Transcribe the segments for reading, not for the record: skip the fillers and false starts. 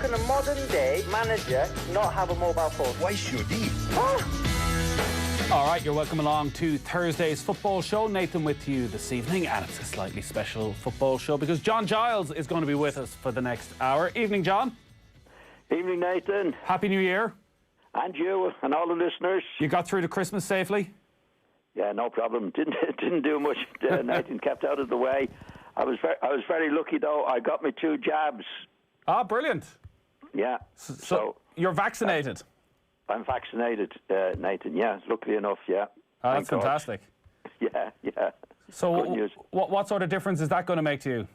can a modern-day manager not have a mobile phone? Why should he? All right, you're welcome along to Thursday's football show. Nathan with you this evening, and it's a slightly special football show because John Giles is going to be with us for the next hour. Evening, John. Evening, Nathan. Happy New Year. And you and all the listeners. You got through to Christmas safely? Yeah, no problem. Didn't do much. Nathan kept out of the way. I was very lucky though. I got me 2 jabs. Ah, brilliant. Yeah. So you're vaccinated? I'm vaccinated, Nathan. Yeah, luckily enough. Yeah. Oh, that's fantastic. Yeah. So good news. What sort of difference is that going to make to you?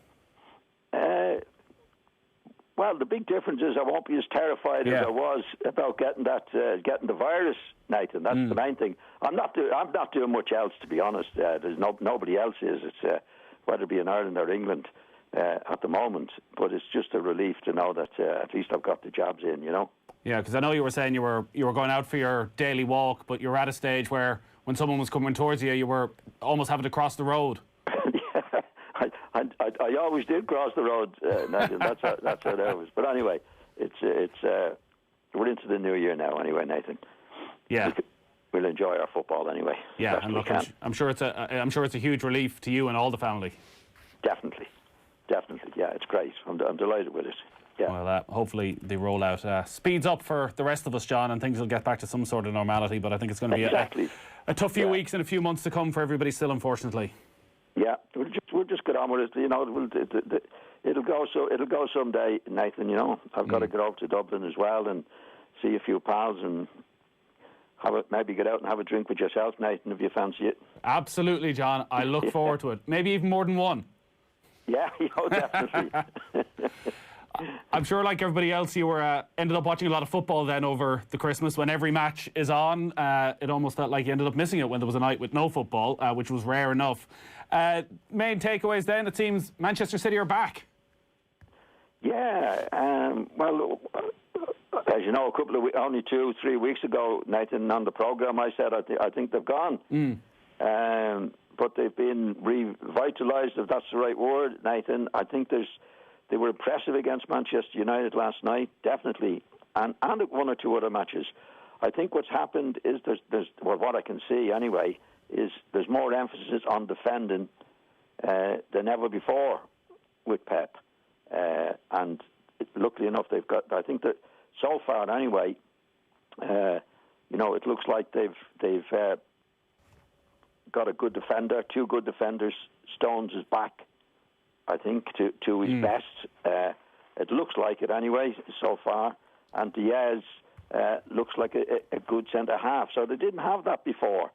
Well, the big difference is I won't be as terrified as I was about getting the virus, Nathan. That's the main thing. I'm not doing much else, to be honest. There's nobody else is. It's whether it be in Ireland or England at the moment. But it's just a relief to know that at least I've got the jabs in. You know. Yeah, because I know you were saying you were going out for your daily walk, but you were at a stage where when someone was coming towards you, you were almost having to cross the road. I always did cross the road, Nathan. That's how it was. But anyway, we're into the new year now. Anyway, Nathan. Yeah. We'll enjoy our football anyway. Yeah, and look, I'm sure it's a huge relief to you and all the family. Definitely. Yeah, it's great. I'm delighted with it. Yeah. Well, hopefully the rollout speeds up for the rest of us, John, and things will get back to some sort of normality. But I think it's going to be a tough few weeks and a few months to come for everybody still, unfortunately. Yeah, we'll just get on with it. You know, it'll go someday, Nathan. You know, I've got to get over to Dublin as well and see a few pals and maybe get out and have a drink with yourself, Nathan, if you fancy it. Absolutely, John. I look forward to it. Maybe even more than one. Yeah, definitely. I'm sure, like everybody else, you were ended up watching a lot of football then over the Christmas when every match is on. It almost felt like you ended up missing it when there was a night with no football, which was rare enough. Main takeaways then, it seems Manchester City are back. Yeah, well, as you know, only 2-3 weeks ago, Nathan, on the programme, I said I think they've gone. But they've been revitalised, if that's the right word, Nathan. I think they were impressive against Manchester United last night, definitely, and at 1 or 2 other matches. I think what's happened is what I can see anyway, is there's more emphasis on defending than ever before with Pep. And luckily enough, they've got, I think that so far anyway, it looks like they've got a good defender, 2 good defenders. Stones is back, I think, to his best. It looks like it anyway so far. And Diaz looks like a good centre-half. So they didn't have that before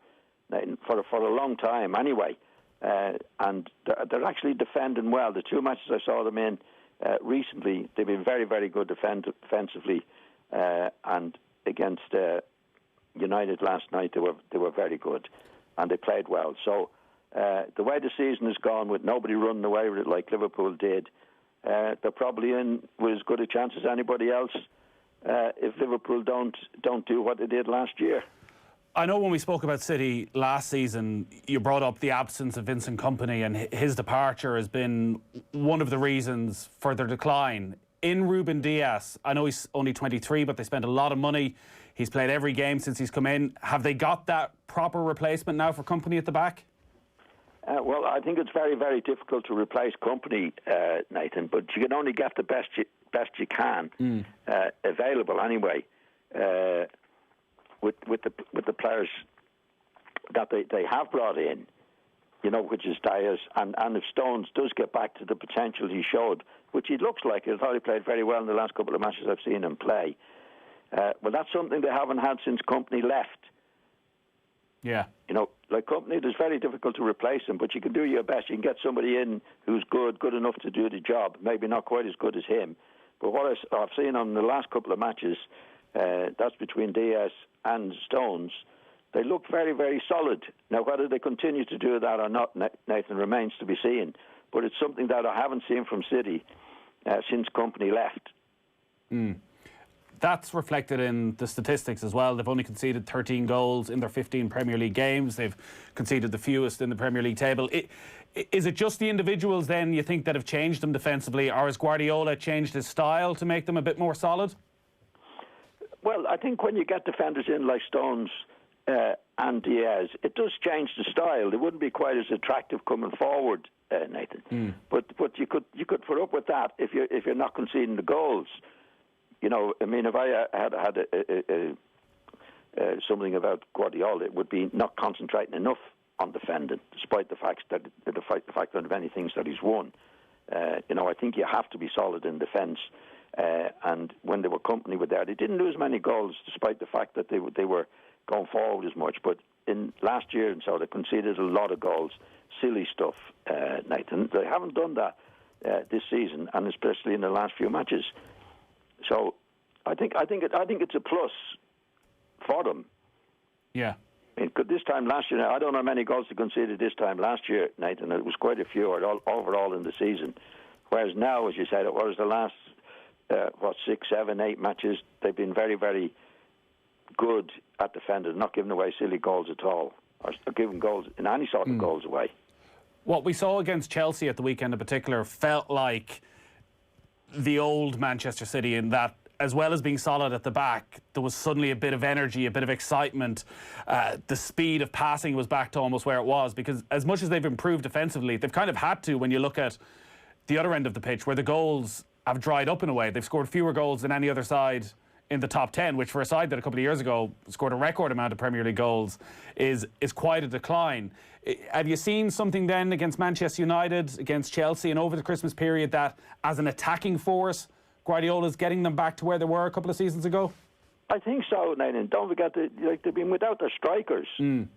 for a long time anyway. And they're actually defending well. The 2 matches I saw them in recently, they've been very, very good defensively. And against United last night, they were very good. And they played well. So the way the season has gone with nobody running away with it like Liverpool did, they're probably in with as good a chance as anybody else if Liverpool don't do what they did last year. I know when we spoke about City last season, you brought up the absence of Vincent Kompany, and his departure has been one of the reasons for their decline. In Ruben Dias, I know he's only 23, but they spent a lot of money. He's played every game since he's come in. Have they got that proper replacement now for Kompany at the back? Well, I think it's very, very difficult to replace Kompany, Nathan, but you can only get the best you can available anyway with the players that they have brought in, which is Diaz. And if Stones does get back to the potential he showed, which he looks like, I thought he played very well in the last couple of matches I've seen him play. Well, that's something they haven't had since Kompany left. Yeah. Like Kompany, it's very difficult to replace him, but you can do your best. You can get somebody in who's good enough to do the job. Maybe not quite as good as him. But what I've seen on the last couple of matches, that's between Diaz and Stones, they look very, very solid. Now, whether they continue to do that or not, Nathan, remains to be seen. But it's something that I haven't seen from City since Kompany left. that's reflected in the statistics as well. They've only conceded 13 goals in their 15 Premier League games. They've conceded the fewest in the Premier League table. Is it just the individuals then you think that have changed them defensively, or has Guardiola changed his style to make them a bit more solid? Well, I think when you get defenders in like Stones and Diaz, it does change the style. They wouldn't be quite as attractive coming forward, Nathan. But you could put up with that if you're not conceding the goals. You know, I mean, if I had something about Guardiola, it would be not concentrating enough on defending, despite the fact that of many things that he's won. You know, I think you have to be solid in defence. And when they were company with that, they didn't lose many goals, despite the fact that they were going forward as much. But in last year and so, they conceded a lot of goals, silly stuff, Nathan. They haven't done that this season, and especially in the last few matches. So I think it's a plus for them. Yeah. This time last year, I don't know how many goals they conceded this time last year, Nathan. It was quite a few overall in the season. Whereas now, as you said, it was the last 6, 7, 8 matches. They've been very, very good at defending, not giving away silly goals at all, or giving goals in any sort of goals away. What we saw against Chelsea at the weekend in particular felt like the old Manchester City, in that, as well as being solid at the back, there was suddenly a bit of energy, a bit of excitement. The speed of passing was back to almost where it was, because as much as they've improved defensively, they've kind of had to when you look at the other end of the pitch, where the goals have dried up in a way. They've scored fewer goals than any other side in the top 10, which for a side that a couple of years ago scored a record amount of Premier League goals is quite a decline. Have you seen something then against Manchester United, against Chelsea, and over the Christmas period, that as an attacking force, Guardiola's getting them back to where they were a couple of seasons ago? I think so, Nathan. Don't forget, they've been without their strikers, and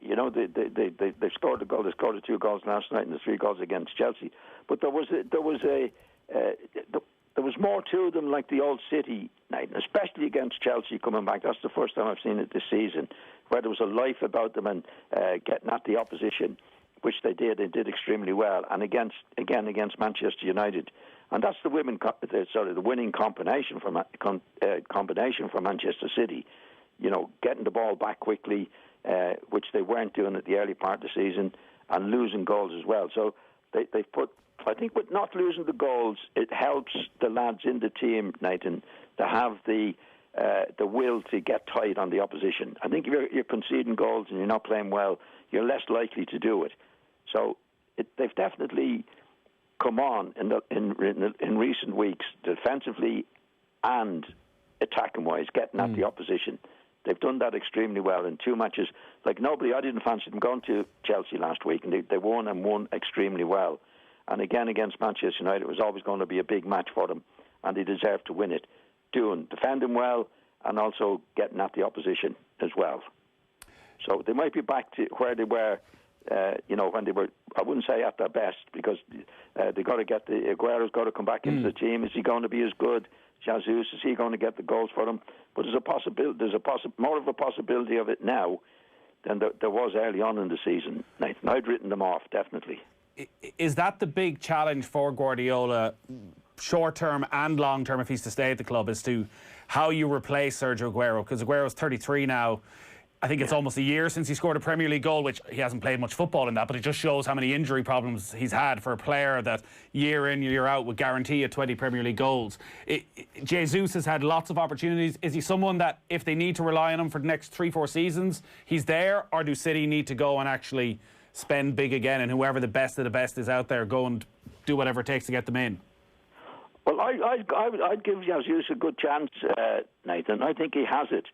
you know they scored a goal. They scored 2 goals last night and the 3 goals against Chelsea. But there was more to them, like the old City, Nathan, especially against Chelsea coming back. That's the first time I've seen it this season, where there was a life about them and getting at the opposition, which they did. They did extremely well, and against Manchester United. And that's the winning combination for Manchester City. You know, getting the ball back quickly, which they weren't doing at the early part of the season, and losing goals as well. So they've put. I think with not losing the goals, it helps the lads in the team, Nathan, to have the will to get tight on the opposition. I think if you're conceding goals and you're not playing well, you're less likely to do it. So they've definitely come on in recent weeks, defensively and attacking-wise, getting at the opposition. They've done that extremely well in 2 matches. Like nobody, I didn't fancy them going to Chelsea last week, and they won extremely well. And again, against Manchester United, it was always going to be a big match for them, and they deserved to win it. Defending well, and also getting at the opposition as well. So they might be back to where they were, when they were, I wouldn't say at their best, because they got to get Aguero's got to come back into the team. Is he going to be as good? Jesus, is he going to get the goals for them? But there's a possibility. More of a possibility of it now than there was early on in the season, Nathan. I'd written them off, definitely. Is that the big challenge for Guardiola, short term and long term, if he's to stay at the club, as to how you replace Sergio Aguero? Because Aguero's 33 now. I think it's almost a year since he scored a Premier League goal, which he hasn't played much football in that, but it just shows how many injury problems he's had for a player that year in, year out would guarantee you 20 Premier League goals. Jesus has had lots of opportunities. Is he someone that, if they need to rely on him for the next 3-4 seasons, he's there? Or do City need to go and actually spend big again, and whoever the best of the best is out there, go and do whatever it takes to get them in? Well, I'd give Jesus a good chance, Nathan. I think he has it.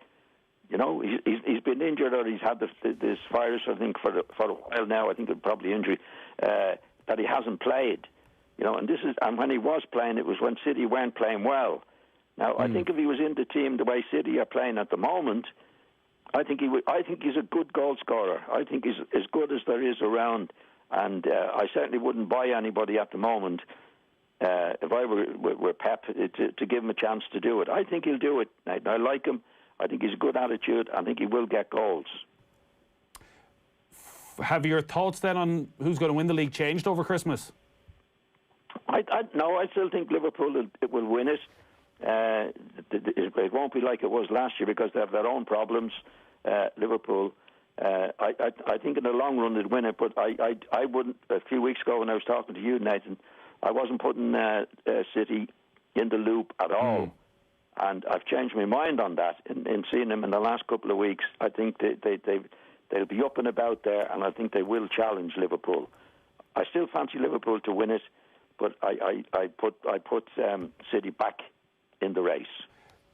You know, he's been injured, or he's had this virus, I think, for a while now. I think it's probably injury that he hasn't played. You know, and when he was playing, it was when City weren't playing well. Now, I think if he was in the team the way City are playing at the moment, I think he's a good goal scorer. I think he's as good as there is around, and I certainly wouldn't buy anybody at the moment if I were Pep to give him a chance to do it. I think he'll do it. I like him. I think he's a good attitude. I think he will get goals. Have your thoughts then on who's going to win the league changed over Christmas? No, I still think Liverpool will win it. it won't be like it was last year because they have their own problems. Liverpool, I think in the long run they'd win it, but I wouldn't. A few weeks ago when I was talking to you, Nathan, I wasn't putting City in the loop at all. And I've changed my mind on that in seeing them in the last couple of weeks. I think they'll be up and about there, and I think they will challenge Liverpool. I still fancy Liverpool to win it, but I put City back in the race.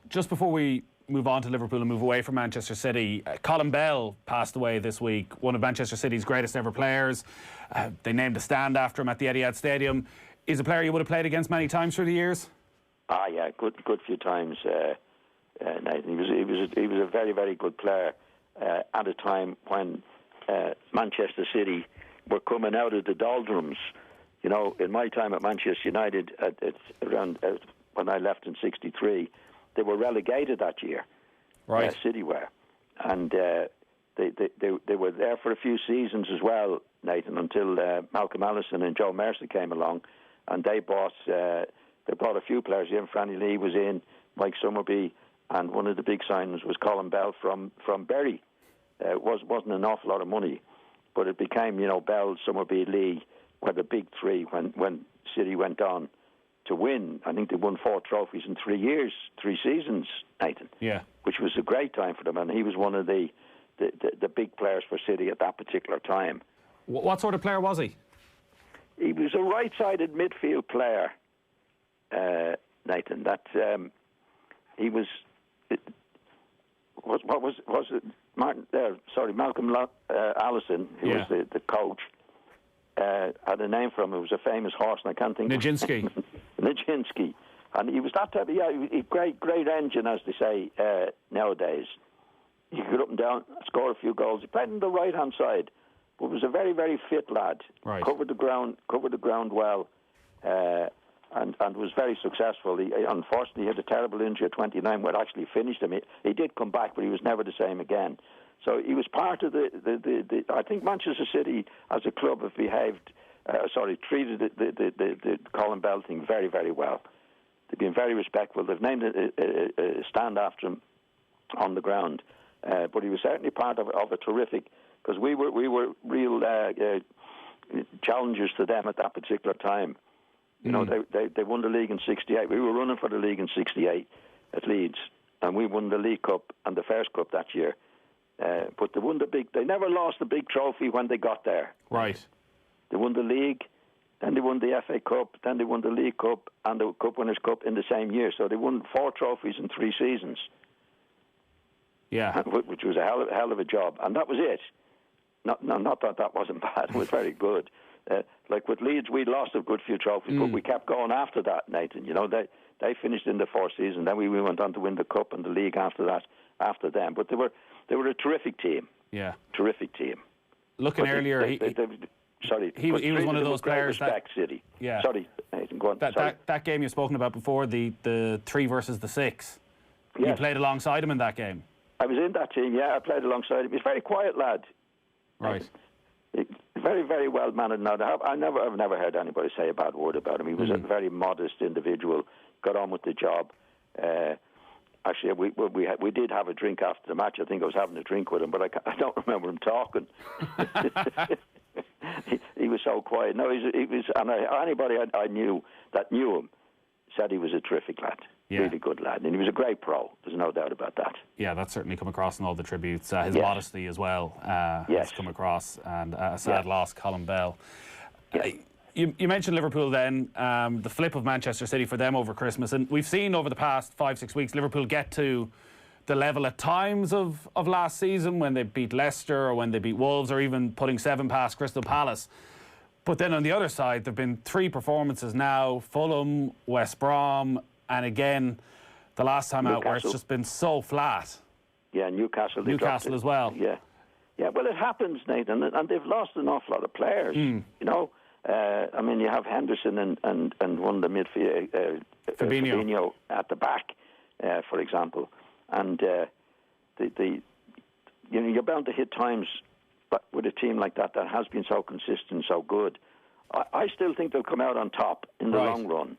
Just before we move on to Liverpool and move away from Manchester City, Colin Bell passed away this week, one of Manchester City's greatest ever players. They named a stand after him at the Etihad Stadium. He's a player you would have played against many times through the years? Yeah, good few times, Nathan. He was a very, very good player at a time when Manchester City were coming out of the doldrums. You know, in my time at Manchester United, around when I left in '63, they were relegated that year. Right, City were, and they were there for a few seasons as well, Nathan, until Malcolm Allison and Joe Mercer came along, and they brought a few players in. Franny Lee was in, Mike Summerby, and one of the big signings was Colin Bell from Bury. It wasn't an awful lot of money, but it became, Bell, Summerby, Lee were the big three when City went on to win. I think they won 4 trophies in 3 seasons, Nathan. Yeah. Which was a great time for them, and he was one of the big players for City at that particular time. What sort of player was he? He was a right-sided midfield player, Nathan. That he was. What was it? Malcolm Allison, who was the coach, had a name for him. It was a famous horse, and I can't think. Nijinsky. Nijinsky, and he was that type of great engine, as they say nowadays. He could get up and down, score a few goals. He played on the right-hand side, but was a very, very fit lad. Right. Covered the ground well, and was very successful. He unfortunately had a terrible injury at 29, where it actually finished him. He did come back, but he was never the same again. So he was part of the I think Manchester City as a club have treated the Colin Bell thing very, very well. They've been very respectful. They've named a stand after him on the ground. But he was certainly part of a terrific, because we were real challengers to them at that particular time. They won the league in '68. We were running for the league in '68 at Leeds, and we won the League Cup and the First Cup that year. But they never lost the big trophy when they got there. Right. They won the league, then they won the FA Cup, then they won the League Cup and the Cup Winners' Cup in the same year. So they won 4 trophies in 3 seasons. Yeah. Which was a hell of a job. And that was it. Not that wasn't bad. It was very good. Like with Leeds, we lost a good few trophies, but we kept going after that, Nathan. They finished in the 4th season. Then we went on to win the Cup and the league after them. But they were a terrific team. Yeah. Terrific team. Looking earlier, he was one of those players that City. Yeah. Sorry, Nathan, go on. That game you've spoken about before, the 3 versus the 6. Yes. You played alongside him in that game. I was in that team. Yeah, I played alongside him. He's a very quiet lad. Right. Very, very well mannered. Now, I've never heard anybody say a bad word about him. He was a very modest individual. Got on with the job. Actually, we did have a drink after the match. I think I was having a drink with him, but I don't remember him talking. He was so quiet. No, he was, and anybody I knew that knew him said he was a terrific lad. Yeah. Really good lad, and he was a great pro. There's no doubt about that. Yeah, that's certainly come across in all the tributes. His modesty as well has come across, and a sad loss, Colin Bell. You mentioned Liverpool then, the flip of Manchester City for them over Christmas, and we've seen over the past 5-6 weeks Liverpool get to the level at times of last season when they beat Leicester or when they beat Wolves, or even putting 7 past Crystal Palace. But then on the other side, there have been 3 performances now: Fulham, West Brom, and again, the last time out, where it's just been so flat. Yeah, Newcastle as well. Yeah. Well, it happens, Nathan, and they've lost an awful lot of players. I mean, you have Henderson and one of the midfield, Fabinho at the back, for example, and you're bound to hit times, but with a team like that has been so consistent, so good. I still think they'll come out on top in the long run.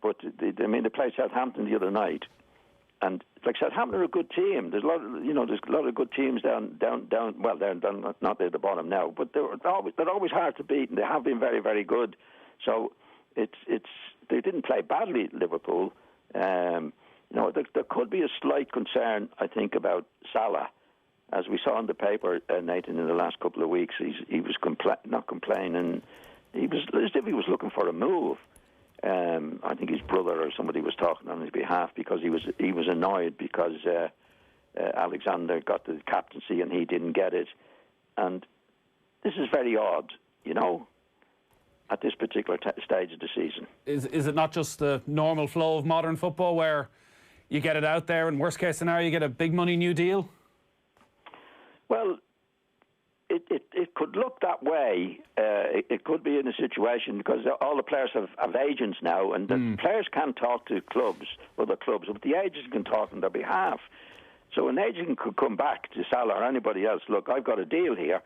But they played Southampton the other night, and like Southampton are a good team. There's a lot of good teams down. Well, they're not at the bottom now, but they're always hard to beat, and they have been very, very good. So they didn't play badly, Liverpool. There could be a slight concern, I think, about Salah. As we saw in the paper, Nathan, in the last couple of weeks, he was not complaining. He was as if he was looking for a move. I think his brother or somebody was talking on his behalf because he was annoyed because Alexander got the captaincy and he didn't get it. And this is very odd, at this particular stage of the season. Is it not just the normal flow of modern football where you get it out there and worst case scenario you get a big money new deal? Well, it could look that way. It could be in a situation because all the players have agents now, and the players can't talk to other clubs, but the agents can talk on their behalf. So an agent could come back to Salah or anybody else. Look, I've got a deal here.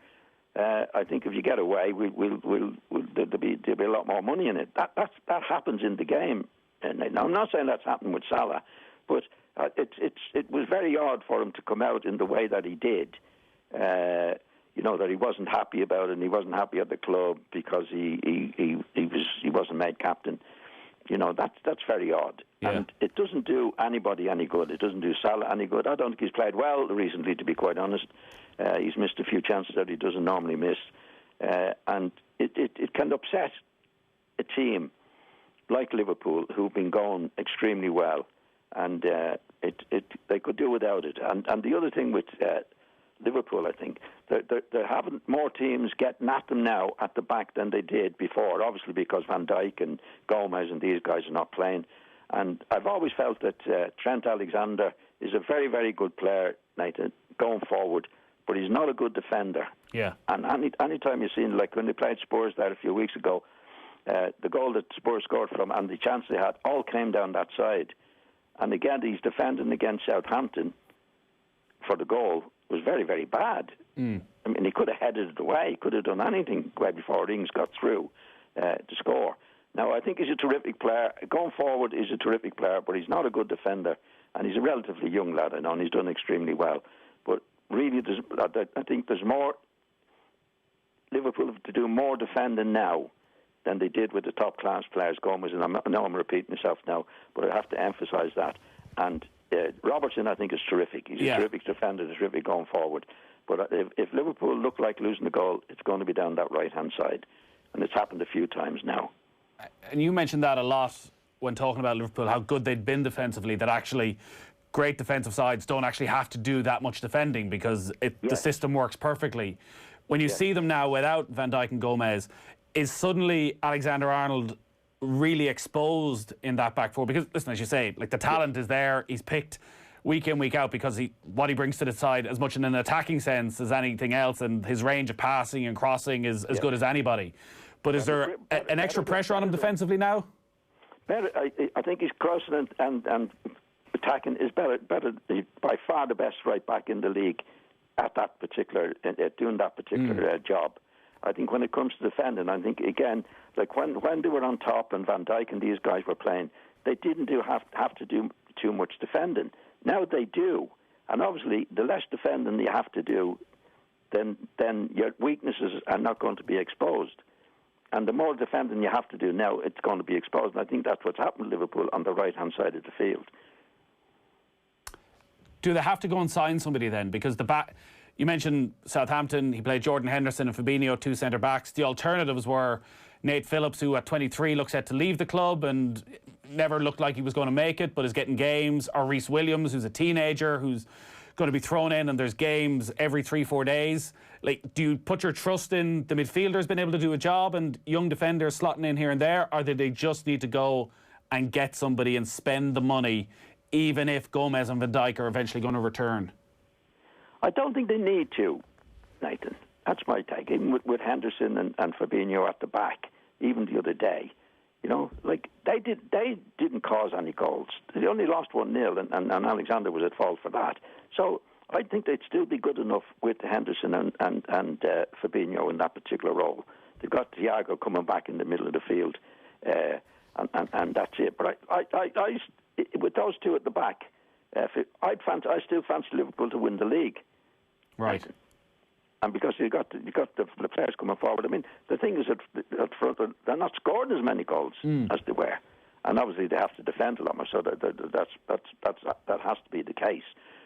I think if you get away, there'll be a lot more money in it. That happens in the game. And now, I'm not saying that's happened with Salah, but it was very odd for him to come out in the way that he did. That he wasn't happy about it, and he wasn't happy at the club because he wasn't made captain. That's very odd, and it doesn't do anybody any good. It doesn't do Salah any good. I don't think he's played well recently, to be quite honest. He's missed a few chances that he doesn't normally miss, and it can upset a team like Liverpool, who've been going extremely well, and they could do without it. And the other thing with Liverpool, I think, they're having more teams getting at them now at the back than they did before, obviously because Van Dijk and Gomez and these guys are not playing. And I've always felt that Trent Alexander is a very, very good player, Nathan, going forward, but he's not a good defender. Yeah. And any time you've seen, like when they played Spurs there a few weeks ago, the goal that Spurs scored from and the chance they had all came down that side. And again, he's defending against Southampton for the goal was very, very bad. I mean, he could have headed it away. He could have done anything way before Ings got through to score. Now, I think he's a terrific player. Going forward, he's a terrific player, but he's not a good defender. And he's a relatively young lad, I know, and he's done extremely well. But really, I think there's more... Liverpool have to do more defending now than they did with the top-class players, Gomez, and I know I'm repeating myself now, but I have to emphasise that. And Robertson, I think, is terrific. He's a terrific defender, terrific going forward. But if Liverpool look like losing the goal, it's going to be down that right-hand side. And it's happened a few times now. And you mentioned that a lot when talking about Liverpool, how good they'd been defensively, that actually great defensive sides don't actually have to do that much defending because the system works perfectly. When you see them now without Van Dijk and Gomez, is suddenly Alexander-Arnold really exposed in that back four? Because, listen, as you say, like the talent is there. He's picked week in, week out because what he brings to the side as much in an attacking sense as anything else, and his range of passing and crossing is as good as anybody. But is there an extra pressure on him defensively now? I think his crossing and attacking is better. He's by far the best right back in the league at that particular doing that particular job. I think when it comes to defending, I think again, like when they were on top and Van Dijk and these guys were playing, they didn't have to do too much defending. Now they do, and obviously the less defending you have to do, then your weaknesses are not going to be exposed. And the more defending you have to do now, it's going to be exposed. And I think that's what's happened to Liverpool on the right-hand side of the field. Do they have to go and sign somebody then? Because you mentioned Southampton, he played Jordan Henderson and Fabinho, two centre-backs. The alternatives were Nate Phillips, who at 23 looks set to leave the club and never looked like he was going to make it, but is getting games, or Reece Williams, who's a teenager, who's going to be thrown in and there's games every 3-4 days. Like, do you put your trust in the midfielders being able to do a job and young defenders slotting in here and there, or do they just need to go and get somebody and spend the money, even if Gomez and Van Dijk are eventually going to return? I don't think they need to, Nathan. That's my take. Even with Henderson and Fabinho at the back, even the other day, like they didn't cause any goals. They only lost 1-0, and Alexander was at fault for that. So I think they'd still be good enough with Henderson and Fabinho in that particular role. They've got Thiago coming back in the middle of the field. and that's it. But I with those two at the back, I still fancy Liverpool to win the league. Right. And because you got the players coming forward. I mean, the thing is that up front, they're not scoring as many goals as they were, and obviously they have to defend a lot more. So that has to be the case.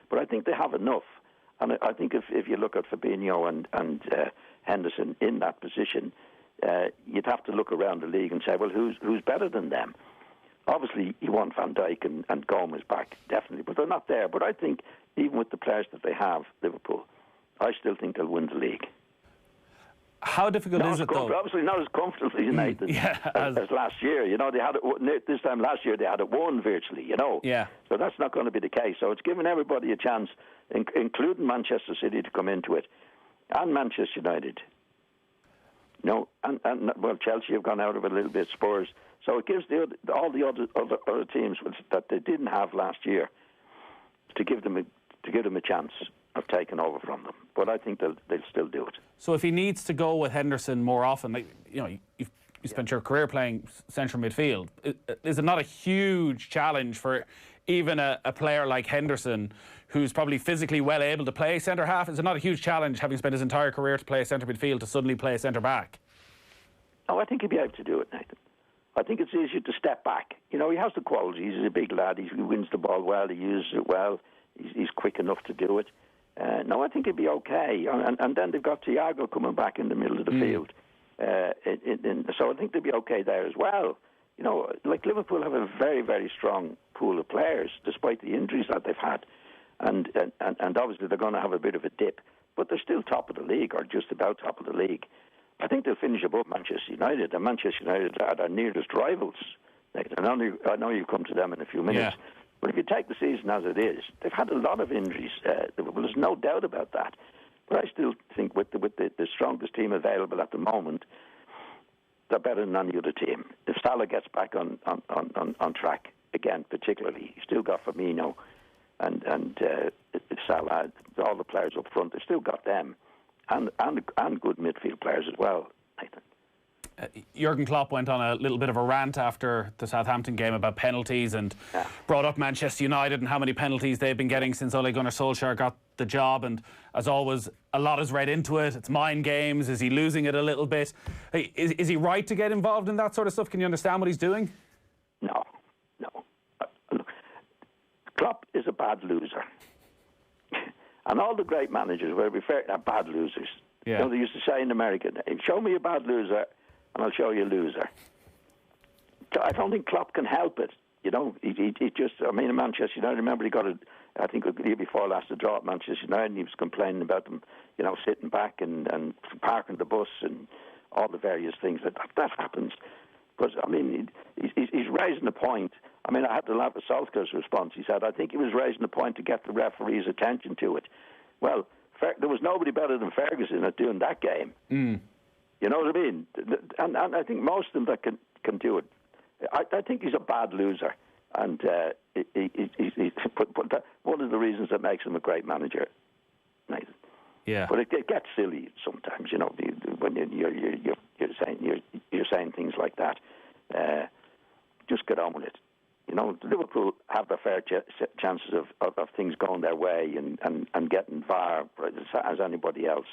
But I think they have enough, and I think if you look at Fabinho and Henderson in that position, you'd have to look around the league and say, well, who's better than them? Obviously, you want Van Dijk and Gomez back, definitely, but they're not there. But I think even with the players that they have, Liverpool, I still think they'll win the league. How difficult is it, though? Obviously not as comfortably, Nathan, as last year. You know, they had it this time last year. They had it won virtually. You know, so that's not going to be the case. So it's giving everybody a chance, including Manchester City, to come into it, and Manchester United. You know, and well, Chelsea have gone out of it a little bit. Spurs. So it gives all the other teams that they didn't have last year to give them a chance of taking over from them. But I think they'll still do it. So if he needs to go with Henderson more often, like, you know, you spent your career playing central midfield. Is it not a huge challenge for even a player like Henderson, who's probably physically well able to play centre half? Is it not a huge challenge, having spent his entire career to play centre midfield, to suddenly play centre back? Oh, I think he'll be able to do it, Nathan. I think it's easier to step back. You know, he has the qualities. He's a big lad. He wins the ball well. He uses it well. He's quick enough to do it. No, I think he'll be okay. And then they've got Thiago coming back in the middle of the field. So I think they'll be okay there as well. You know, like Liverpool have a very, very strong pool of players, despite the injuries that they've had. And obviously they're going to have a bit of a dip. But they're still top of the league, or just about top of the league. I think they'll finish above Manchester United, and Manchester United are their nearest rivals. I know you'll come to them in a few minutes, but if you take the season as it is, they've had a lot of injuries. There's no doubt about that. But I still think with the strongest team available at the moment, they're better than any other team. If Salah gets back on track again, particularly, he's still got Firmino and Salah, all the players up front. They've still got them. And good midfield players as well, Nathan. Jurgen Klopp went on a little bit of a rant after the Southampton game about penalties and brought up Manchester United and how many penalties they've been getting since Ole Gunnar Solskjaer got the job. And as always, a lot is read into it. It's mind games. Is he losing it a little bit? Hey, is he right to get involved in that sort of stuff? Can you understand what he's doing? No. Look, Klopp is a bad loser. And all the great managers, where we are bad losers. You know, they used to say in America, show me a bad loser and I'll show you a loser. I don't think Klopp can help it. You know, he just, I mean, in Manchester United, remember he got I think the year before last, a draw at Manchester United, and he was complaining about them, you know, sitting back and parking the bus and all the various things. That happens. But, I mean, he's raising a point. I mean, I had to laugh at Solskjaer's response. He said, I think he was raising a point to get the referee's attention to it. Well, there was nobody better than Ferguson at doing that game. You know what I mean? And I think most of them that can do it. I think he's a bad loser. And but one of the reasons that makes him a great manager, Nathan. Yeah. But it gets silly sometimes, you know, when you're saying things like that. Just get on with it. You know, Liverpool have their fair chances of things going their way and getting VAR as anybody else.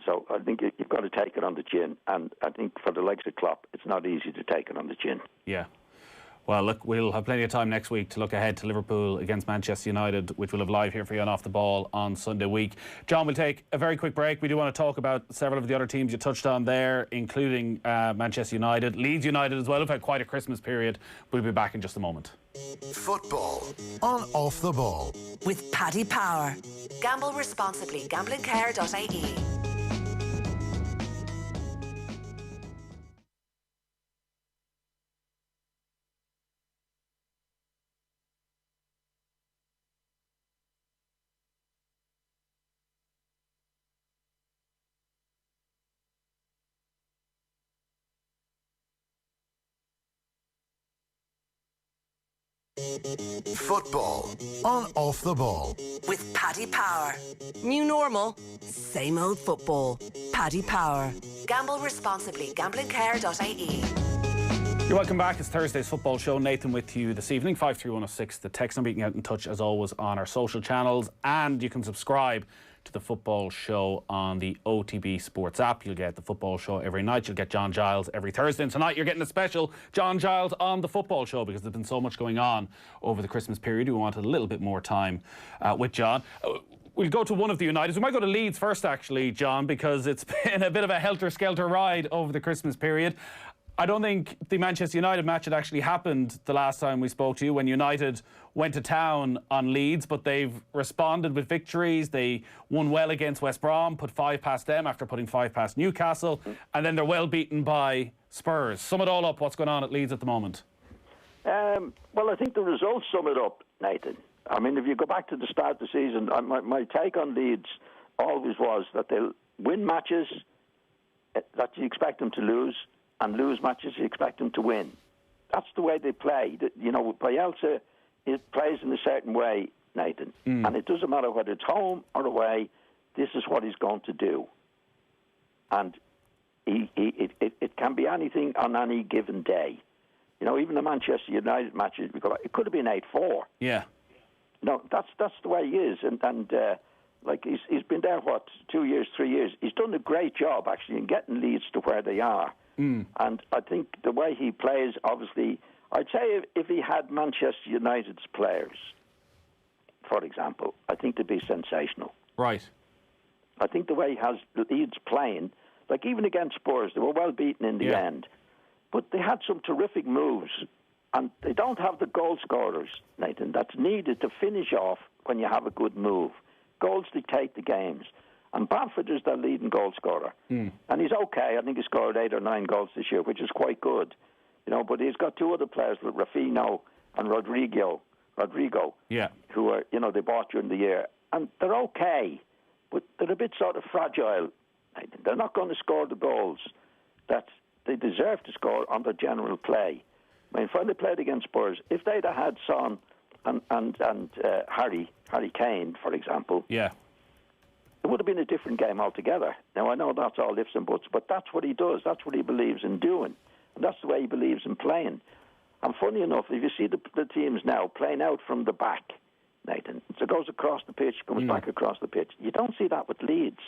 So I think you've got to take it on the chin. And I think for the likes of Klopp, it's not easy to take it on the chin. Yeah. Well, look, we'll have plenty of time next week to look ahead to Liverpool against Manchester United, which we'll have live here for you on Off the Ball on Sunday week. John, we'll take a very quick break. We do want to talk about several of the other teams you touched on there, including Manchester United, Leeds United as well. We've had quite a Christmas period. We'll be back in just a moment. Football on Off the Ball with Paddy Power. Gamble responsibly. Gamblingcare.ie. Football on Off the Ball with Paddy Power. New normal, same old football. Paddy Power. Gamble responsibly. Gamblingcare.ie. You're welcome back. It's Thursday's football show. Nathan with you this evening, 53106. The text number. You can get in touch as always on our social channels, and you can subscribe to the football show on the OTB Sports app. You'll get the football show every night. You'll get John Giles every Thursday, and tonight you're getting a special John Giles on the football show because there's been so much going on over the Christmas period. We wanted a little bit more time with John. We'll go to one of the Uniteds. We might go to Leeds first, actually, John, because it's been a bit of a helter-skelter ride over the Christmas period. I don't think the Manchester United match had actually happened the last time we spoke to you, when United went to town on Leeds, but they've responded with victories. They won well against West Brom, put 5 past them after putting 5 past Newcastle, and then they're well beaten by Spurs. Sum it all up, what's going on at Leeds at the moment? Well, I think the results sum it up, Nathan. I mean, if you go back to the start of the season, my take on Leeds always was that they'll win matches that you expect them to lose, and lose matches you expect them to win. That's the way they play. You know, Bielsa, it plays in a certain way, Nathan, and it doesn't matter whether it's home or away. This is what he's going to do, and it can be anything on any given day. You know, even the Manchester United matches, it could have been 8-4. Yeah. No, that's the way he is, and like he's been there 2 years, 3 years. He's done a great job actually in getting Leeds to where they are. And I think the way he plays, obviously, I'd say if he had Manchester United's players, for example, I think they'd be sensational. Right. I think the way he has Leeds playing, like even against Spurs, they were well beaten in the end, but they had some terrific moves, and they don't have the goal scorers, Nathan, that's needed to finish off when you have a good move. Goals dictate the games. And Bamford is their leading goal scorer. And he's okay. I think he scored 8 or 9 goals this year, which is quite good. You know, but he's got 2 other players, like Rafinha and Rodrigo, who are, you know, they bought during the year. And they're okay, but they're a bit sort of fragile. They're not going to score the goals that they deserve to score on their general play. I mean, when they played against Spurs, if they'd have had Son and Harry Kane, for example, it would have been a different game altogether. Now, I know that's all ifs and buts, but that's what he does. That's what he believes in doing. And that's the way he believes in playing. And funny enough, if you see the teams now playing out from the back, Nathan, so it goes across the pitch, comes back across the pitch. You don't see that with Leeds.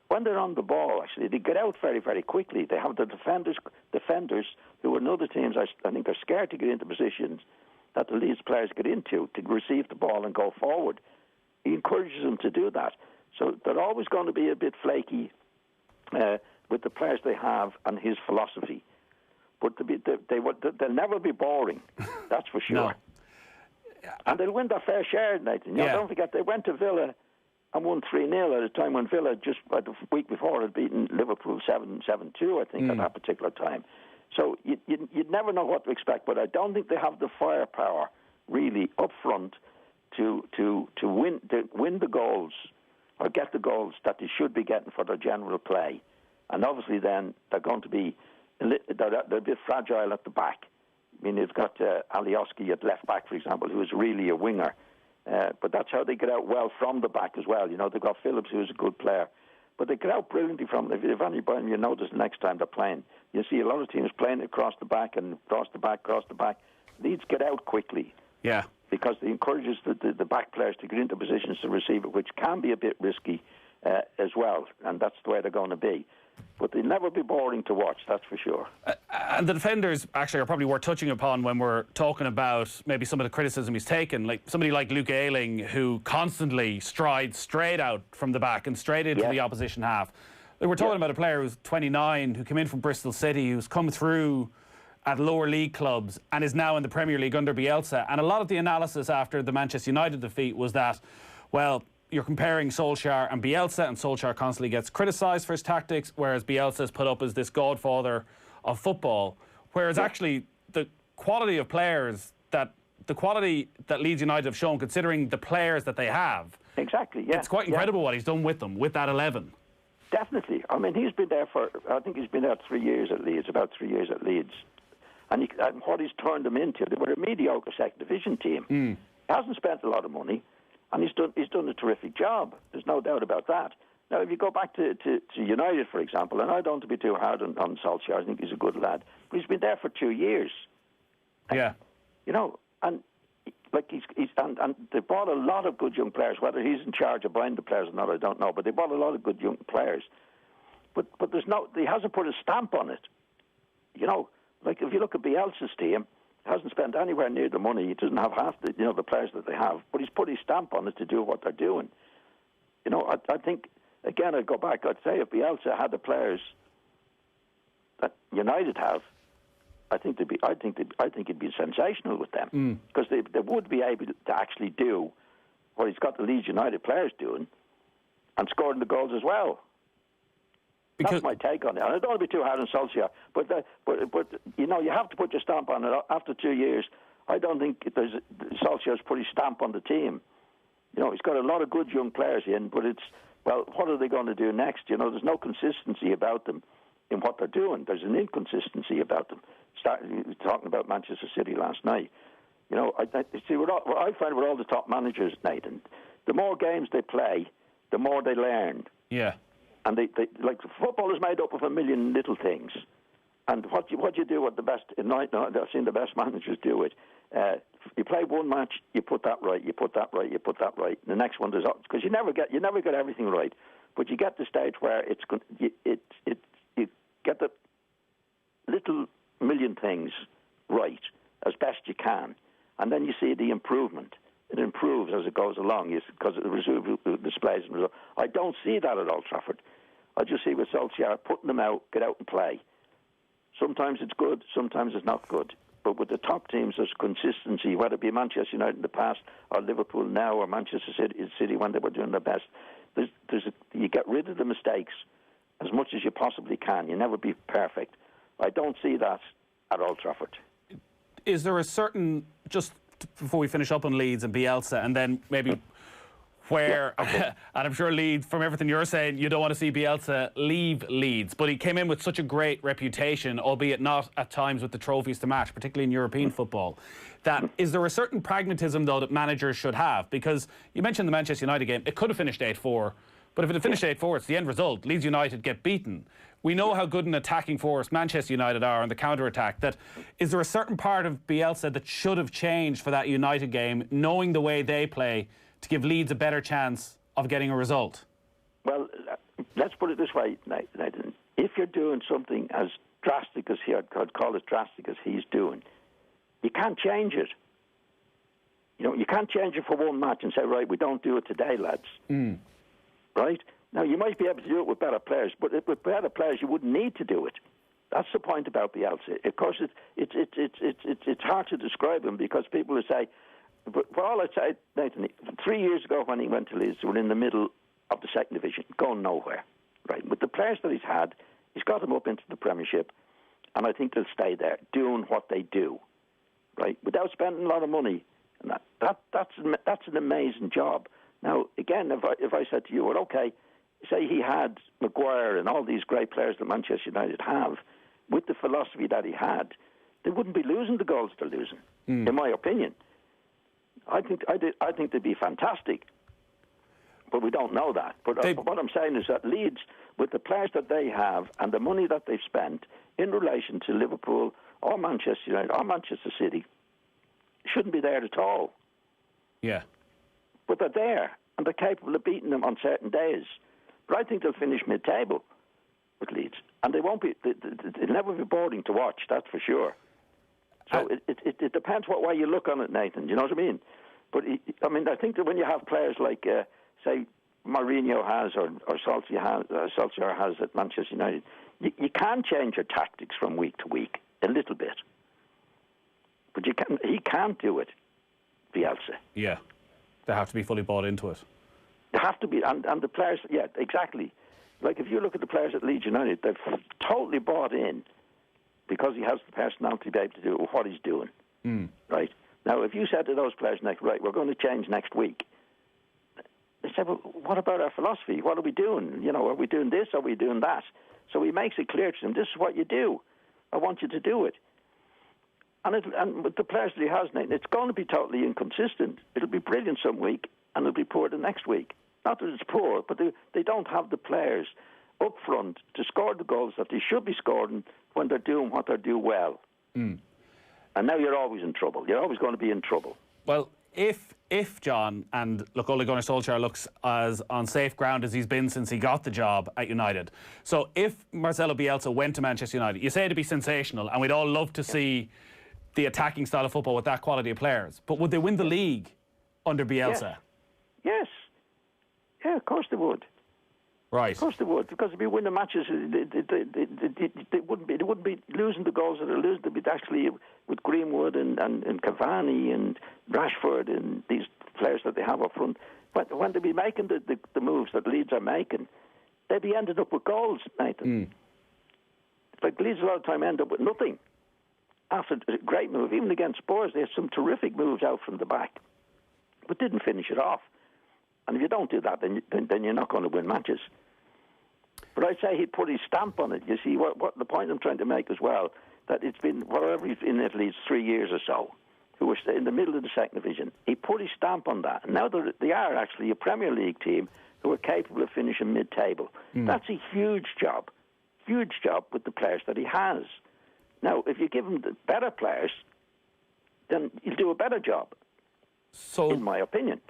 When they're on the ball, actually, they get out very, very quickly. They have the defenders who in other teams, I think, are scared to get into positions that the Leeds players get into to receive the ball and go forward. He encourages them to do that. So they're always going to be a bit flaky with the players they have and his philosophy. But they'll never be boring, that's for sure. No. And they'll win their fair share, Nathan. You know, don't forget, they went to Villa and won 3-0 at a time when Villa, just the week before, had beaten Liverpool 7-2, I think, at that particular time. So you'd never know what to expect, but I don't think they have the firepower, really, up front to win the goals or get the goals that they should be getting for their general play. And obviously then they're going to be they're a bit fragile at the back. I mean, they've got Alioski at left back, for example, who is really a winger. But that's how they get out well from the back as well. You know, they've got Phillips, who's a good player. But they get out brilliantly from them. If anybody you notice the next time they're playing, you see a lot of teams playing across the back and across the back. Leeds get out quickly. Yeah. Because it encourages the back players to get into positions to receive it, which can be a bit risky as well. And that's the way they're going to be. But they'll never be boring to watch, that's for sure. And the defenders actually are probably worth touching upon when we're talking about maybe some of the criticism he's taken. Like somebody like Luke Ayling, who constantly strides straight out from the back and straight into the opposition half. We're talking about a player who's 29, who came in from Bristol City, who's come through at lower league clubs and is now in the Premier League under Bielsa. And a lot of the analysis after the Manchester United defeat was that, well, you're comparing Solskjaer and Bielsa, and Solskjaer constantly gets criticised for his tactics, whereas Bielsa is put up as this godfather of football. Whereas actually the quality of players the quality that Leeds United have shown, considering the players that they have, it's quite incredible what he's done with them, with that 11. Definitely. I mean, he's been there I think he's been there 3 years at Leeds, about 3 years at Leeds. And what he's turned them into, they were a mediocre second division team. He hasn't spent a lot of money, and he's done a terrific job. There's no doubt about that. Now, if you go back to United, for example, and I don't want to be too hard on Solskjaer, I think he's a good lad, but he's been there for 2 years. Yeah. You know, and like and they brought a lot of good young players. Whether he's in charge of buying the players or not, I don't know. But they brought a lot of good young players. But he hasn't put a stamp on it. You know, like if you look at Bielsa's team, he hasn't spent anywhere near the money. He doesn't have half the the players that they have. But he's put his stamp on it to do what they're doing. You know, I think again I'd go back. I'd say if Bielsa had the players that United have, I think it'd be sensational with them because they would be able to actually do what he's got the Leeds United players doing and scoring the goals as well. That's my take on it. And I don't want to be too hard on Solskjaer, but you know, you have to put your stamp on it. After 2 years, I don't think Solskjaer's put his stamp on the team. You know, he's got a lot of good young players in, but what are they going to do next? You know, there's no consistency about them in what they're doing. There's an inconsistency about them. Talking about Manchester City last night. You know, I see what I find with all the top managers, Nathan, the more games they play, the more they learn. Yeah. And they like football is made up of a million little things. And what you do with the best, I've seen the best managers do it. You play one match, you put that right, you put that right, you put that right. The next one does because you never get everything right, but you get the stage where you get the little million things right as best you can, and then you see the improvement. It improves as it goes along because the result displays and result. I don't see that at Old Trafford. I just see with Solskjaer putting them out, get out and play. Sometimes it's good, sometimes it's not good. But with the top teams, there's consistency, whether it be Manchester United in the past or Liverpool now or Manchester City when they were doing their best. You get rid of the mistakes as much as you possibly can. You never be perfect. I don't see that at Old Trafford. Is there a certain, just before we finish up on Leeds and Bielsa, and then maybe where, and I'm sure Leeds, from everything you're saying, you don't want to see Bielsa leave Leeds, but he came in with such a great reputation, albeit not at times with the trophies to match, particularly in European football, that is there a certain pragmatism, though, that managers should have? Because you mentioned the Manchester United game, it could have finished 8-4, but if it had finished 8-4, it's the end result. Leeds United get beaten. We know how good an attacking force Manchester United are on the counter-attack. That is there a certain part of Bielsa that should have changed for that United game, knowing the way they play, to give Leeds a better chance of getting a result? Well, let's put it this way, Nathan. If you're doing something as drastic as I'd call it drastic as he's doing, you can't change it. You know, you can't change it for one match and say, right, we don't do it today, lads. Right? Now, you might be able to do it with better players, but with better players, you wouldn't need to do it. That's the point about Bielsa. Of course, it's hard to describe him because people will say, but all I'd say, Nathan, 3 years ago when he went to Leeds, they were in the middle of the second division, going nowhere. Right? With the players that he's had, he's got them up into the Premiership, and I think they'll stay there, doing what they do, right? Without spending a lot of money. And that's an amazing job. Now, again, if I said to you, well, okay, say he had Maguire and all these great players that Manchester United have, with the philosophy that he had, they wouldn't be losing the goals they're losing, in my opinion. I think they'd be fantastic, but we don't know that. But what I'm saying is that Leeds, with the players that they have and the money that they've spent in relation to Liverpool or Manchester United or Manchester City, shouldn't be there at all. Yeah. But they're there, and they're capable of beating them on certain days. But I think they'll finish mid-table with Leeds, and they won't be. It'll never be boring to watch. That's for sure. So it depends what way you look on it, Nathan. You know what I mean? But I think that when you have players like, say, Mourinho has or Solskjaer has at Manchester United, you can change your tactics from week to week a little bit, but he can't do it. Bielsa. Yeah, they have to be fully bought into it. They have to be, and the players. Yeah, exactly. Like if you look at the players at Leeds United, they've totally bought in. Because he has the personality to be able to do what he's doing. Right? Now, if you said to those players, right, we're going to change next week, they say, well, what about our philosophy? What are we doing? You know, are we doing this? Are we doing that? So he makes it clear to them, this is what you do. I want you to do it. And with the players that he has, Nathan, it's going to be totally inconsistent. It'll be brilliant some week, and it'll be poor the next week. Not that it's poor, but they don't have the players up front to score the goals that they should be scoring when they're doing what they do well. And now you're always in trouble. You're always going to be in trouble. Well, if John, and look, Ole Gunnar Solskjaer looks as on safe ground as he's been since he got the job at United. So if Marcelo Bielsa went to Manchester United, you say it'd be sensational, and we'd all love to see the attacking style of football with that quality of players. But would they win the league under Bielsa? Yes. Yeah, of course they would. Right. Of course they would, because if you win the matches, they wouldn't be losing the goals that they're losing. They'd be actually with Greenwood and Cavani and Rashford and these players that they have up front. But when they'd be making the moves that Leeds are making, they'd be ending up with goals, Nathan. Like Leeds a lot of time end up with nothing. After a great move, even against Spurs, they had some terrific moves out from the back, but didn't finish it off. And if you don't do that, then you're not going to win matches. But I'd say he'd put his stamp on it. You see, what the point I'm trying to make as well, that it's been, whatever he's in Italy, it's 3 years or so, who were in the middle of the second division. He put his stamp on that. And now they are actually a Premier League team who are capable of finishing mid-table. That's a huge job with the players that he has. Now, if you give him the better players, then he'll do a better job. So, in my opinion.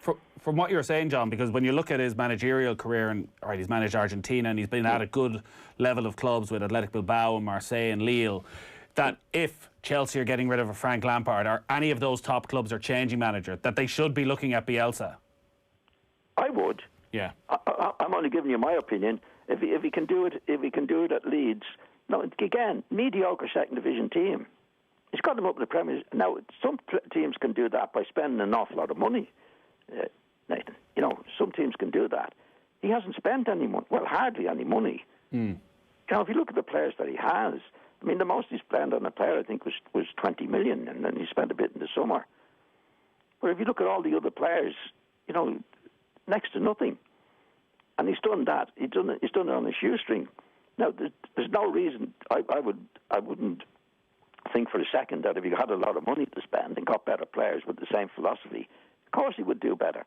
From what you're saying, John, because when you look at his managerial career, and he's managed Argentina and he's been at a good level of clubs with Athletic Bilbao and Marseille and Lille, that if Chelsea are getting rid of a Frank Lampard or any of those top clubs are changing manager, that they should be looking at Bielsa. I would. Yeah. I'm only giving you my opinion. If he can do it at Leeds, no, again, mediocre second division team. He's got them up in the Premier. Now, some teams can do that by spending an awful lot of money, Nathan. You know, some teams can do that. He hasn't spent any money. Well, hardly any money. You know, if you look at the players that he has, I mean, the most he spent on a player, I think, was 20 million, and then he spent a bit in the summer. But if you look at all the other players, you know, next to nothing. And he's done that. He's done it on a shoestring. Now, there's no reason. I wouldn't think for a second that if you had a lot of money to spend and got better players with the same philosophy, of course he would do better.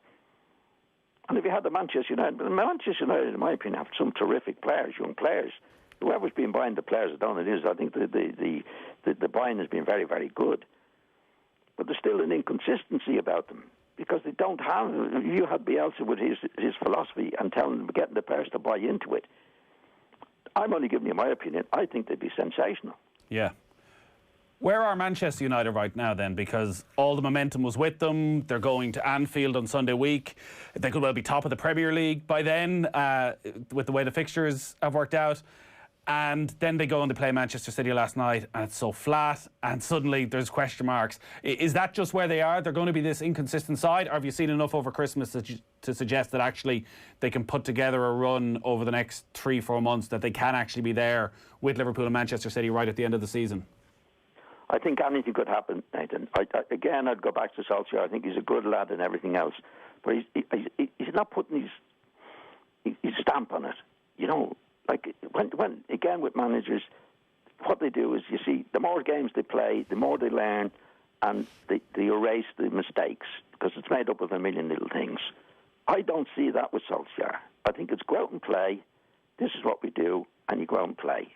And if you had the Manchester United, in my opinion, have some terrific players, young players. Whoever's been buying the players, I don't know it is. I think the buying has been very, very good. But there's still an inconsistency about them because they don't have. You had Bielsa with his philosophy and telling them, getting the players to buy into it. I'm only giving you my opinion. I think they'd be sensational. Yeah. Where are Manchester United right now then? Because all the momentum was with them. They're going to Anfield on Sunday week. They could well be top of the Premier League by then with the way the fixtures have worked out. And then they go and they play Manchester City last night and it's so flat and suddenly there's question marks. Is that just where they are? They're going to be this inconsistent side? Or have you seen enough over Christmas to suggest that actually they can put together a run over the next 3-4 months that they can actually be there with Liverpool and Manchester City right at the end of the season? I think anything could happen, Nathan. Again, I'd go back to Solskjaer. I think he's a good lad and everything else. But he's not putting his stamp on it. You know, like when again with managers, what they do is, you see, the more games they play, the more they learn, and they erase the mistakes because it's made up of a million little things. I don't see that with Solskjaer. I think it's go out and play. This is what we do, and you go out and play.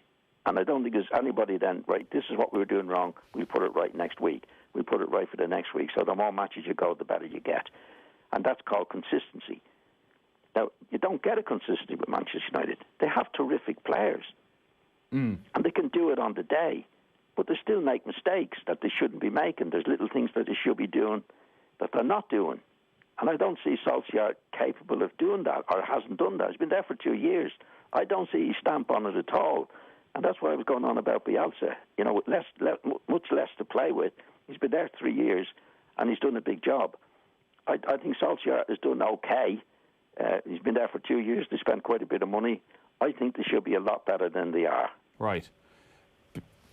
And I don't think there's anybody then, right, this is what we were doing wrong, we'll put it right next week. We'll put it right for the next week. So the more matches you go, the better you get. And that's called consistency. Now, you don't get a consistency with Manchester United. They have terrific players. And they can do it on the day. But they still make mistakes that they shouldn't be making. There's little things that they should be doing that they're not doing. And I don't see Solskjaer capable of doing that or hasn't done that. He's been there for 2 years. I don't see his stamp on it at all. And that's what I was going on about Bielsa. You know, much less to play with. He's been there 3 years, and he's done a big job. I think Solskjaer has done okay. He's been there for 2 years. They spent quite a bit of money. I think they should be a lot better than they are. Right.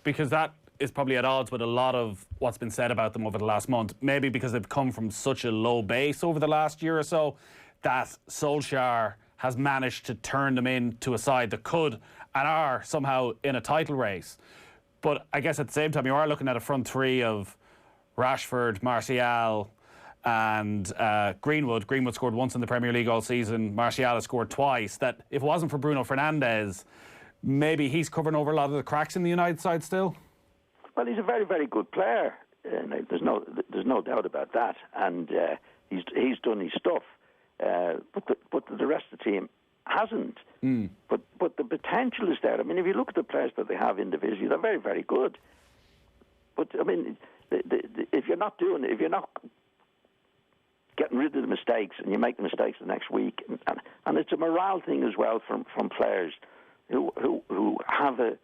Because that is probably at odds with a lot of what's been said about them over the last month. Maybe because they've come from such a low base over the last year or so that Solskjaer has managed to turn them into a side that could and are somehow in a title race. But I guess at the same time, you are looking at a front three of Rashford, Martial, and Greenwood scored once in the Premier League all season. Martial has scored twice. That if it wasn't for Bruno Fernandes, maybe he's covering over a lot of the cracks in the United side still. Well, he's a very, very good player. There's no doubt about that, and he's done his stuff. But the rest of the team hasn't. But the potential is there. I mean, if you look at the players that they have individually, they're very, very good. But I mean, if you're not getting rid of the mistakes, and you make the mistakes the next week, and it's a morale thing as well from players who have a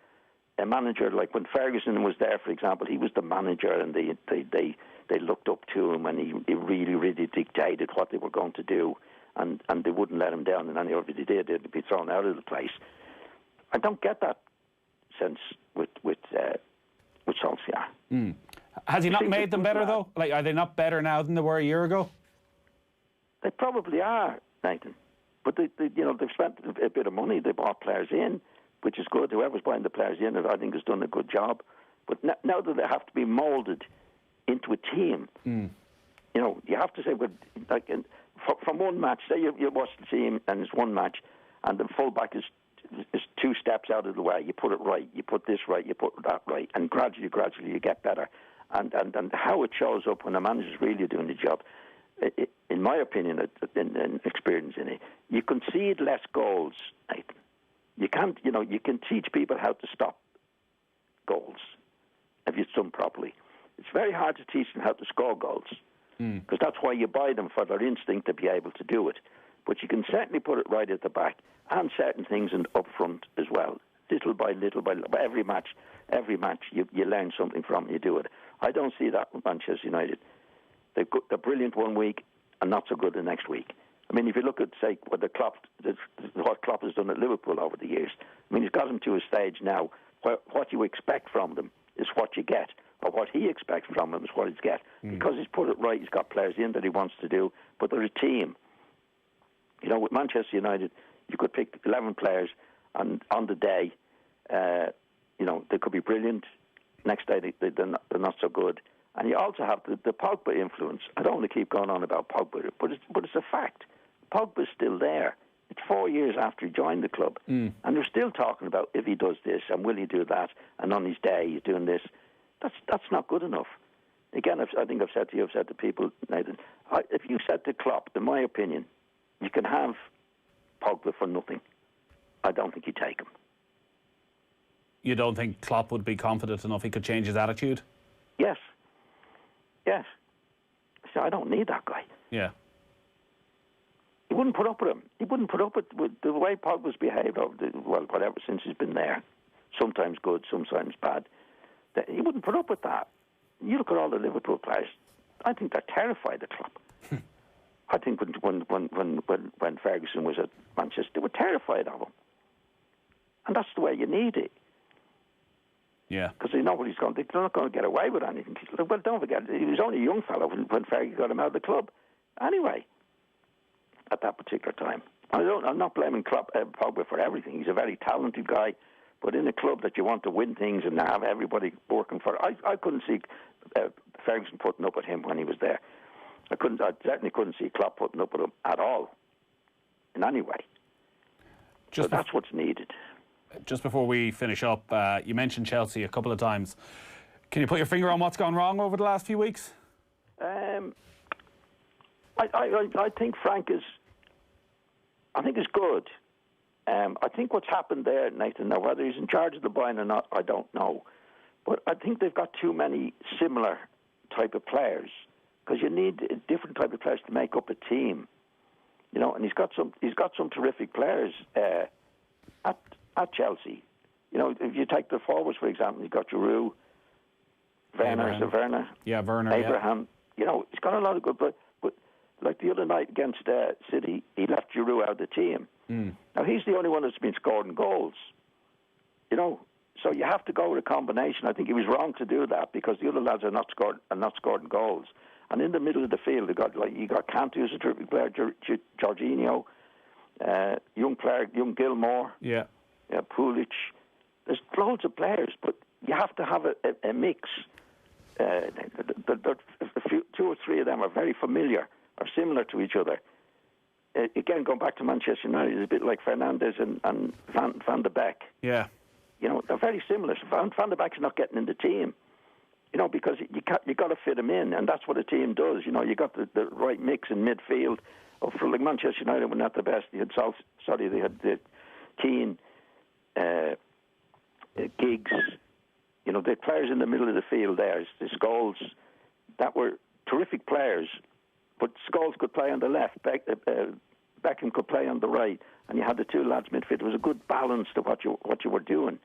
manager. Like when Ferguson was there, for example, he was the manager, and they looked up to him, and he really, really dictated what they were going to do, and they wouldn't let him down. And any of it they did, they'd be thrown out of the place. I don't get that sense with Solskjaer. Has he not made them better though? Like, are they not better now than they were a year ago? They probably are, Nathan. But they've spent a bit of money. They bought players in, which is good. Whoever's buying the players in, I think, has done a good job. But now that they have to be moulded into a team, you have to say, from one match, say you watch the team and it's one match, and the fullback is 2 steps out of the way. You put it right, you put this right, you put that right, and gradually you get better. And how it shows up when the manager's really doing the job, in my opinion, in experience in it, you concede less goals, Nathan. You can't, you can teach people how to stop goals if it's done properly. It's very hard to teach them how to score goals, because that's why you buy them, for their instinct to be able to do it. But you can certainly put it right at the back, and certain things up front as well. Little by little, every match you learn something from it, you do it. I don't see that with Manchester United. They're brilliant one week and not so good the next week. I mean, if you look at, say, what Klopp has done at Liverpool over the years, I mean, he's got them to a stage now where what you expect from them is what you get, or what he expects from them is what he's get. Because he's put it right, he's got players in that he wants to do, but they're a team. With Manchester United, you could pick 11 players, and on the day, they could be brilliant. Next day, they're not so good. And you also have the Pogba influence. I don't want to keep going on about Pogba, but it's a fact. Pogba's still there. It's 4 years after he joined the club. And they're still talking about if he does this and will he do that, and on his day he's doing this. That's not good enough. Again, I think I've said to people, Nathan, if you said to Klopp, in my opinion, you can have Pogba for nothing, I don't think you take him. You don't think Klopp would be confident enough he could change his attitude? Yes. So I don't need that guy. Yeah. He wouldn't put up with him. He wouldn't put up with the way Pogba's behaved whatever, since he's been there. Sometimes good, sometimes bad. He wouldn't put up with that. You look at all the Liverpool players, I think they're terrified of Klopp. I think when Ferguson was at Manchester, they were terrified of him. And that's the way you need it. Yeah. Because they know what he's going to do. They're not going to get away with anything. Well, don't forget, he was only a young fellow when Fergie got him out of the club. Anyway, at that particular time. I'm not blaming Pogba for everything. He's a very talented guy. But in a club that you want to win things and have everybody working for it, I couldn't see Ferguson putting up with him when he was there. I certainly couldn't see Klopp putting up with him at all, in any way. So that's what's needed. Just before we finish up, you mentioned Chelsea a couple of times. Can you put your finger on what's gone wrong over the last few weeks? I think Frank is good. I think what's happened there, Nathan, now whether he's in charge of the buying or not, I don't know. But I think they've got too many similar type of players, because you need a different type of players to make up a team. And he's got some terrific players at Chelsea. If you take the forwards, for example, you've got Giroud, Werner. Yeah, Werner. Abraham. Yeah. He's got a lot of good, but like the other night against City, he left Giroud out of the team. Now, he's the only one that's been scoring goals. So you have to go with a combination. I think he was wrong to do that, because the other lads are not scoring goals. And in the middle of the field, you got Kante, who's a terrific player, Jorginho, young Gilmore, Pulic. There's loads of players, but you have to have a mix. Two or three of them are very familiar, are similar to each other. Again, going back to Manchester United, it's a bit like Fernandes and Van de Beek. Yeah. You know, they're very similar. Van de Beek's not getting in the team, you know, because you got to fit him in, and that's what a team does. You know, you got the right mix in midfield. For like Manchester United were not the best. They had they had the Keane, Giggs. You know, the players in the middle of the field there, the Scholes, that were terrific players. But Scholes could play on the left, Beckham could play on the right, and you had the two lads midfield. It was a good balance to what you were doing.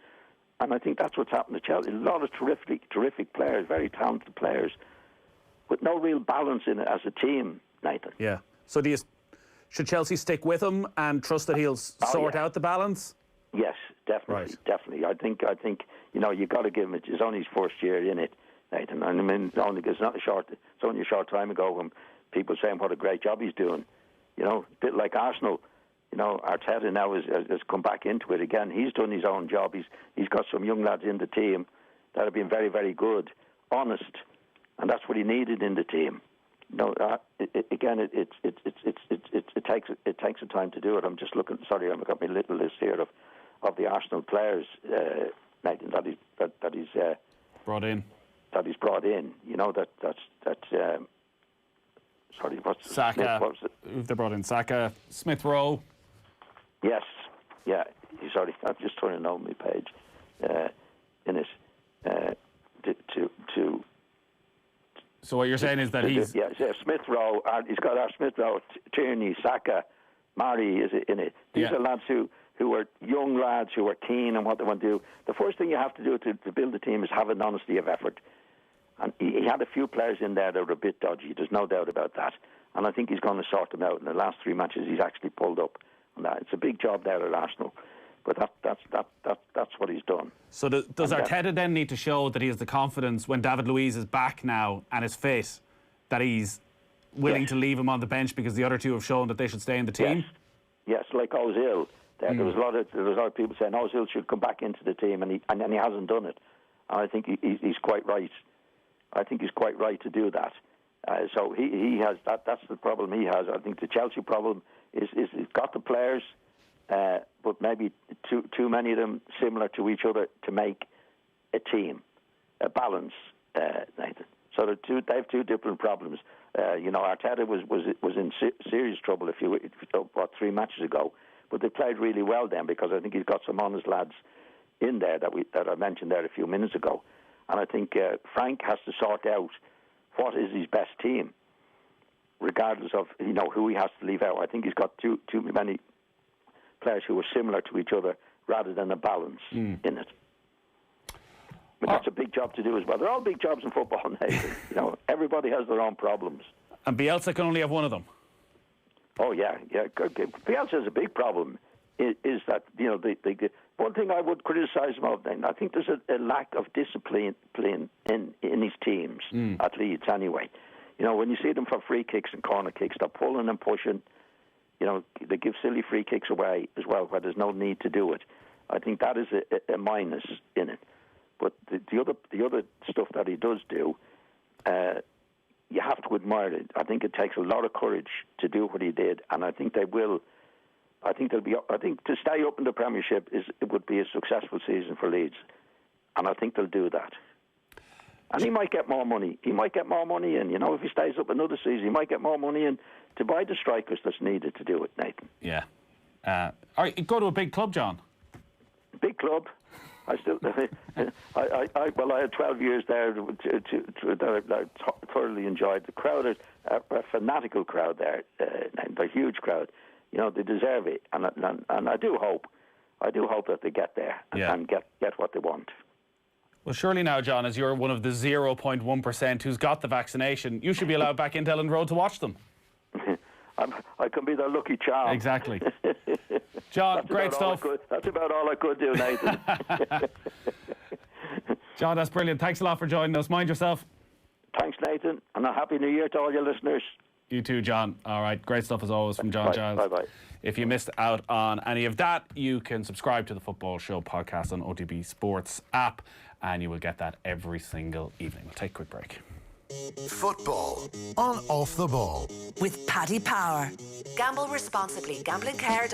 And I think that's what's happened to Chelsea. A lot of terrific players, very talented players, with no real balance in it as a team, Nathan. Yeah. So should Chelsea stick with him and trust that he'll sort out the balance? Yes, definitely, definitely. I think you know, you got to give him. It's only his first year in it, Nathan. And I mean, it's only a short time ago when people saying what a great job he's doing. You know, a bit like Arsenal. You know, Arteta now has come back into it again. He's done his own job. He's got some young lads in the team that have been very, very good, honest, and that's what he needed in the team. You know, again, it takes a time to do it. I'm just looking. Sorry, I've got my little list here of the Arsenal players, Nathan, that he's brought in. That he's brought in. You know, sorry, what's Saka? Smith, they brought in Saka, Smith Rowe. Yes, yeah. Sorry, I'm just turning over my page. In it, to. So what you're saying is that he's Smith Rowe. He's got our Smith Rowe, Tierney, Saka, Mari is in it. These are lads who are young lads who are keen on what they want to do. The first thing you have to do to build a team is have an honesty of effort. And he had a few players in there that were a bit dodgy. There's no doubt about that. And I think he's going to sort them out. In the last 3 matches, he's actually pulled up on that. It's a big job there at Arsenal. But that's what he's done. So does Arteta then need to show that he has the confidence when David Luiz is back now and is fit, that he's willing to leave him on the bench because the other two have shown that they should stay in the team? Yes, like Ozil. There was a lot of people saying Ozil should come back into the team, and he hasn't done it. And I think he's quite right. I think he's quite right to do that. So he has that. That's the problem he has. I think the Chelsea problem is he's got the players, but maybe too many of them similar to each other to make a team, a balance, Nathan. So they have two different problems. You know, Arteta was in serious trouble 3 matches ago, but they played really well then because I think he's got some honest lads in there that I mentioned there a few minutes ago. And I think Frank has to sort out what is his best team, regardless of who he has to leave out. I think he's got too many players who are similar to each other rather than a balance in it. But that's a big job to do as well. They're all big jobs in football, Nathan. Everybody has their own problems. And Bielsa can only have one of them. Oh yeah. Bielsa has a big problem. Is that the one thing I would criticise him of? Then I think there's a lack of discipline in his teams at Leeds. Anyway, when you see them for free kicks and corner kicks, they're pulling and pushing. They give silly free kicks away as well, where there's no need to do it. I think that is a minus in it. But the other stuff that he does do, you have to admire it. I think it takes a lot of courage to do what he did, and I think they will. I think to stay up in the Premiership would be a successful season for Leeds, and I think they'll do that. And he might get more money. He might get more money in. If he stays up another season, he might get more money in to buy the strikers that's needed to do it, Nathan. Yeah. All right, go to a big club, John. Big club. I had 12 years there that I thoroughly enjoyed. The crowd is a fanatical crowd there, a huge crowd. They deserve it, and I do hope that they get there and get what they want. Well, surely now, John, as you're one of the 0.1% who's got the vaccination, you should be allowed back into Elland Road to watch them. I can be their lucky charm. Exactly. John, great stuff. That's about all I could do, Nathan. John, that's brilliant. Thanks a lot for joining us. Mind yourself. Thanks, Nathan, and a happy New Year to all your listeners. You too, John. All right, great stuff as always from John Giles. Bye-bye. If you missed out on any of that, you can subscribe to the Football Show podcast on OTB Sports app. and you will get that every single evening. We'll take a quick break. Football on Off the Ball. With Paddy Power. Gamble responsibly. Gamblingcare.ie.